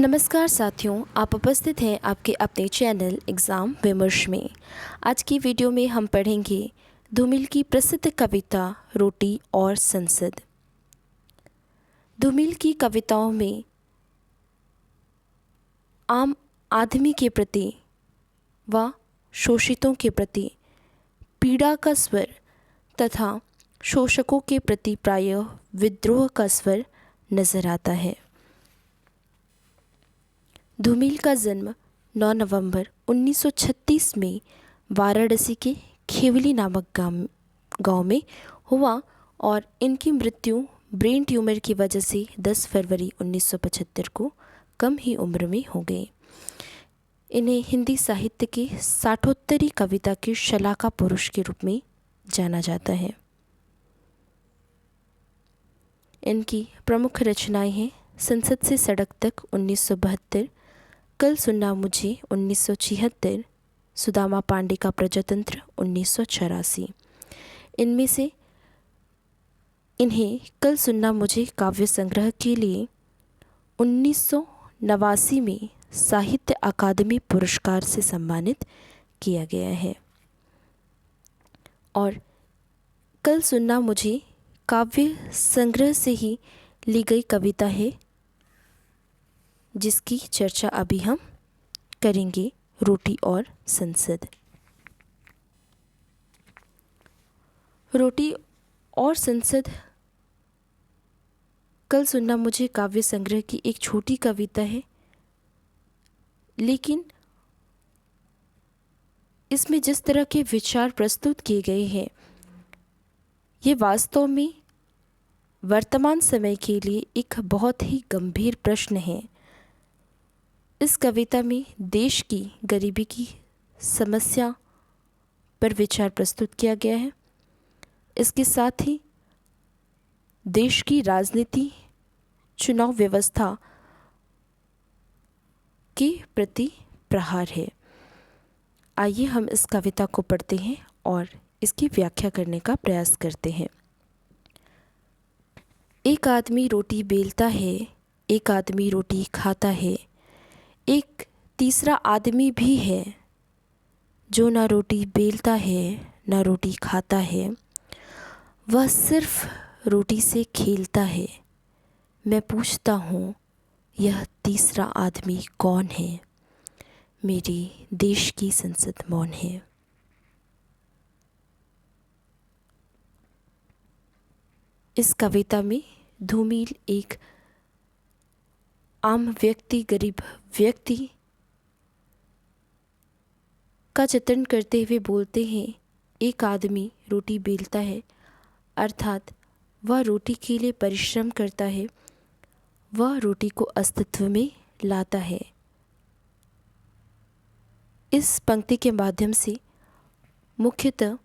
नमस्कार साथियों, आप उपस्थित हैं आपके अपने चैनल एग्ज़ाम विमर्श में। आज की वीडियो में हम पढ़ेंगे धूमिल की प्रसिद्ध कविता रोटी और संसद। धूमिल की कविताओं में आम आदमी के प्रति व शोषितों के प्रति पीड़ा का स्वर तथा शोषकों के प्रति प्रायः विद्रोह का स्वर नज़र आता है। धूमिल का जन्म 9 नवंबर 1936 में वाराणसी के खेवली नामक गांव में हुआ और इनकी मृत्यु ब्रेन ट्यूमर की वजह से 10 फरवरी 1975 को कम ही उम्र में हो गई। इन्हें हिंदी साहित्य के साठोत्तरी कविता के शलाका पुरुष के रूप में जाना जाता है। इनकी प्रमुख रचनाएं हैं संसद से सड़क तक 1972, कल सुनना मुझे 1976, सुदामा पांडे का प्रजातंत्र 1984। इनमें से इन्हें कल सुनना मुझे काव्य संग्रह के लिए 1989 में साहित्य अकादमी पुरस्कार से सम्मानित किया गया है। और कल सुनना मुझे काव्य संग्रह से ही ली गई कविता है जिसकी चर्चा अभी हम करेंगे, रोटी और संसद। रोटी और संसद कल सुनना मुझे काव्य संग्रह की एक छोटी कविता है, लेकिन इसमें जिस तरह के विचार प्रस्तुत किए गए हैं ये वास्तव में वर्तमान समय के लिए एक बहुत ही गंभीर प्रश्न है। इस कविता में देश की गरीबी की समस्या पर विचार प्रस्तुत किया गया है। इसके साथ ही देश की राजनीति, चुनाव व्यवस्था के प्रति प्रहार है। आइए हम इस कविता को पढ़ते हैं और इसकी व्याख्या करने का प्रयास करते हैं। एक आदमी रोटी बेलता है, एक आदमी रोटी खाता है, एक तीसरा आदमी भी है जो ना रोटी बेलता है ना रोटी खाता है, वह सिर्फ रोटी से खेलता है। मैं पूछता हूँ यह तीसरा आदमी कौन है? मेरे देश की संसद मौन है। इस कविता में धूमिल एक आम व्यक्ति, गरीब व्यक्ति का चित्रण करते हुए बोलते हैं, एक आदमी रोटी बेलता है, अर्थात वह रोटी के लिए परिश्रम करता है, वह रोटी को अस्तित्व में लाता है। इस पंक्ति के माध्यम से मुख्यतः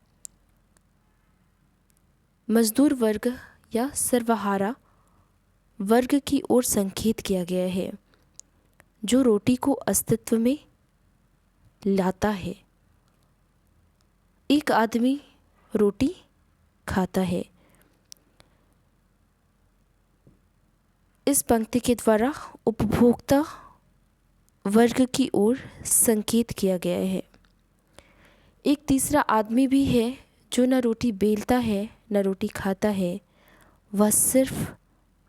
मजदूर वर्ग या सर्वहारा वर्ग की ओर संकेत किया गया है, जो रोटी को अस्तित्व में लाता है। एक आदमी रोटी खाता है। इस पंक्ति के द्वारा उपभोक्ता वर्ग की ओर संकेत किया गया है। एक तीसरा आदमी भी है जो न रोटी बेलता है न रोटी खाता है, वह सिर्फ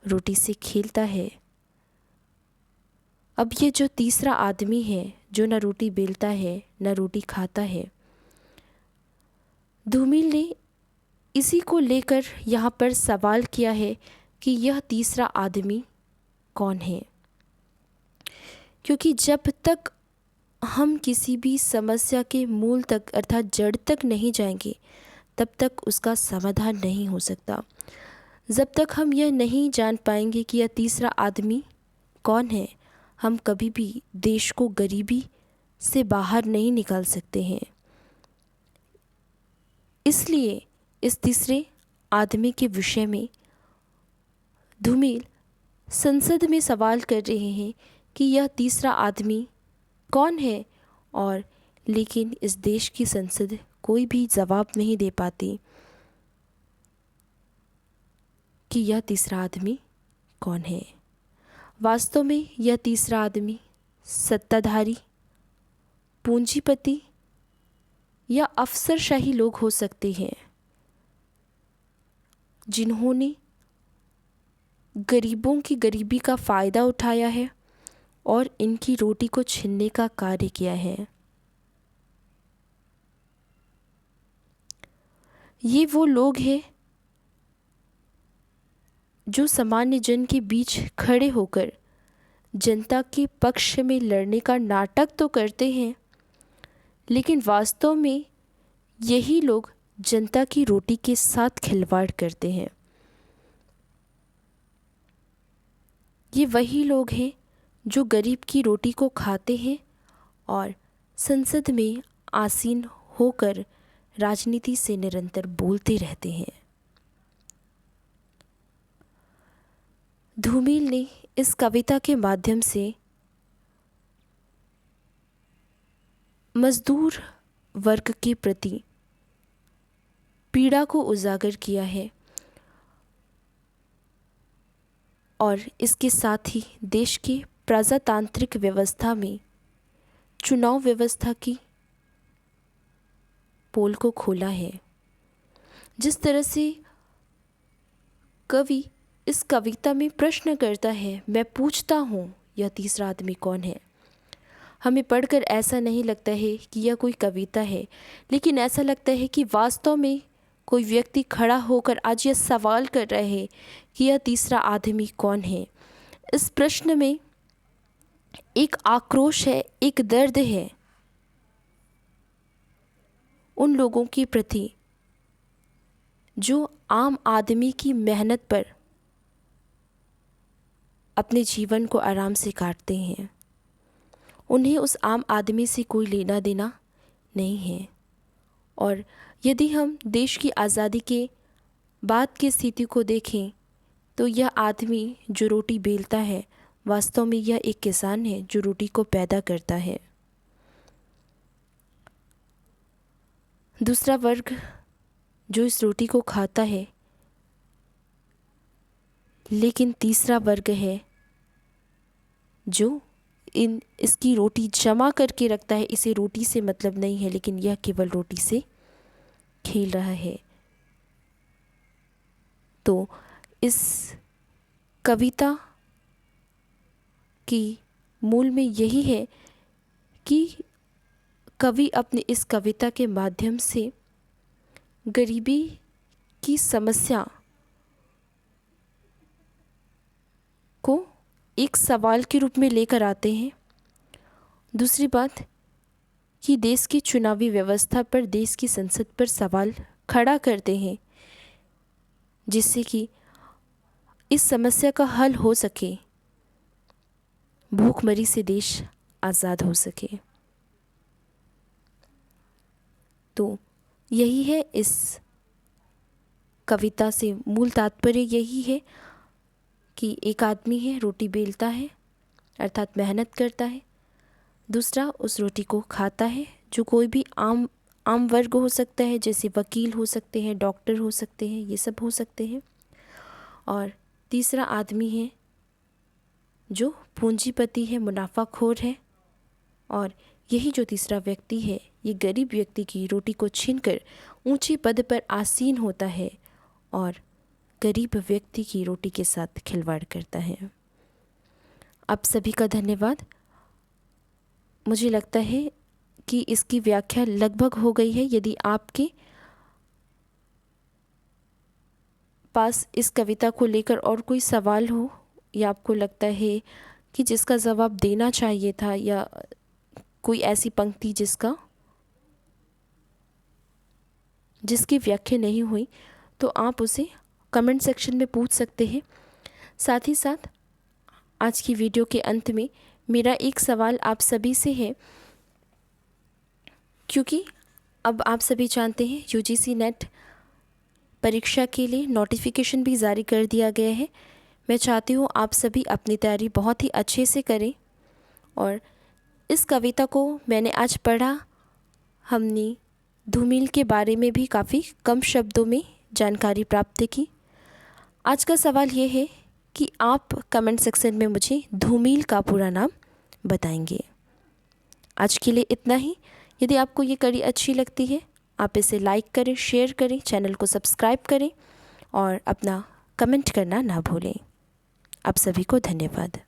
रोटी से खेलता है। अब ये जो तीसरा आदमी है जो न रोटी बेलता है न रोटी खाता है, धूमिल ने इसी को लेकर यहाँ पर सवाल किया है कि यह तीसरा आदमी कौन है। क्योंकि जब तक हम किसी भी समस्या के मूल तक अर्थात जड़ तक नहीं जाएंगे तब तक उसका समाधान नहीं हो सकता। जब तक हम यह नहीं जान पाएंगे कि यह तीसरा आदमी कौन है, हम कभी भी देश को गरीबी से बाहर नहीं निकाल सकते हैं। इसलिए इस तीसरे आदमी के विषय में धूमिल संसद में सवाल कर रहे हैं कि यह तीसरा आदमी कौन है, और लेकिन इस देश की संसद कोई भी जवाब नहीं दे पाती कि यह तीसरा आदमी कौन है। वास्तव में यह तीसरा आदमी सत्ताधारी, पूंजीपति या अफसरशाही लोग हो सकते हैं जिन्होंने गरीबों की गरीबी का फ़ायदा उठाया है और इनकी रोटी को छीनने का कार्य किया है। ये वो लोग हैं जो सामान्य जन के बीच खड़े होकर जनता के पक्ष में लड़ने का नाटक तो करते हैं, लेकिन वास्तव में यही लोग जनता की रोटी के साथ खिलवाड़ करते हैं। ये वही लोग हैं जो गरीब की रोटी को खाते हैं और संसद में आसीन होकर राजनीति से निरंतर बोलते रहते हैं। धूमिल ने इस कविता के माध्यम से मजदूर वर्ग के प्रति पीड़ा को उजागर किया है और इसके साथ ही देश के प्रजातांत्रिक व्यवस्था में चुनाव व्यवस्था की पोल को खोला है। जिस तरह से कवि इस कविता में प्रश्न करता है, मैं पूछता हूँ यह तीसरा आदमी कौन है। हमें पढ़कर ऐसा नहीं लगता है कि यह कोई कविता है, लेकिन ऐसा लगता है कि वास्तव में कोई व्यक्ति खड़ा होकर आज यह सवाल कर रहा है कि यह तीसरा आदमी कौन है। इस प्रश्न में एक आक्रोश है, एक दर्द है उन लोगों के प्रति जो आम आदमी की मेहनत पर अपने जीवन को आराम से काटते हैं। उन्हें उस आम आदमी से कोई लेना देना नहीं है। और यदि हम देश की आज़ादी के बाद की स्थिति को देखें तो यह आदमी जो रोटी बेलता है वास्तव में यह एक किसान है जो रोटी को पैदा करता है। दूसरा वर्ग जो इस रोटी को खाता है, लेकिन तीसरा वर्ग है जो इसकी रोटी जमा करके रखता है। इसे रोटी से मतलब नहीं है, लेकिन यह केवल रोटी से खेल रहा है। तो इस कविता की मूल में यही है कि कवि अपनी इस कविता के माध्यम से गरीबी की समस्या को एक सवाल के रूप में लेकर आते हैं। दूसरी बात कि देश की चुनावी व्यवस्था पर, देश की संसद पर सवाल खड़ा करते हैं, जिससे कि इस समस्या का हल हो सके, भूखमरी से देश आज़ाद हो सके। तो यही है इस कविता से मूल तात्पर्य यही है कि एक आदमी है, रोटी बेलता है अर्थात मेहनत करता है, दूसरा उस रोटी को खाता है जो कोई भी आम वर्ग हो सकता है, जैसे वकील हो सकते हैं, डॉक्टर हो सकते हैं, ये सब हो सकते हैं। और तीसरा आदमी है जो पूंजीपति है, मुनाफाखोर है। और यही जो तीसरा व्यक्ति है ये गरीब व्यक्ति की रोटी को छीनकर ऊंचे पद पर आसीन होता है और गरीब व्यक्ति की रोटी के साथ खिलवाड़ करता है। आप सभी का धन्यवाद। मुझे लगता है कि इसकी व्याख्या लगभग हो गई है। यदि आपके पास इस कविता को लेकर और कोई सवाल हो या आपको लगता है कि जिसका जवाब देना चाहिए था या कोई ऐसी पंक्ति जिसकी व्याख्या नहीं हुई, तो आप उसे कमेंट सेक्शन में पूछ सकते हैं। साथ ही साथ आज की वीडियो के अंत में मेरा एक सवाल आप सभी से है, क्योंकि अब आप सभी जानते हैं यूजीसी नेट परीक्षा के लिए नोटिफिकेशन भी जारी कर दिया गया है। मैं चाहती हूँ आप सभी अपनी तैयारी बहुत ही अच्छे से करें। और इस कविता को मैंने आज पढ़ा, हमने धूमिल के बारे में भी काफ़ी कम शब्दों में जानकारी प्राप्त की। आज का सवाल ये है कि आप कमेंट सेक्शन में मुझे धूमिल का पूरा नाम बताएंगे। आज के लिए इतना ही। यदि आपको ये कड़ी अच्छी लगती है, आप इसे लाइक करें, शेयर करें, चैनल को सब्सक्राइब करें और अपना कमेंट करना ना भूलें। आप सभी को धन्यवाद।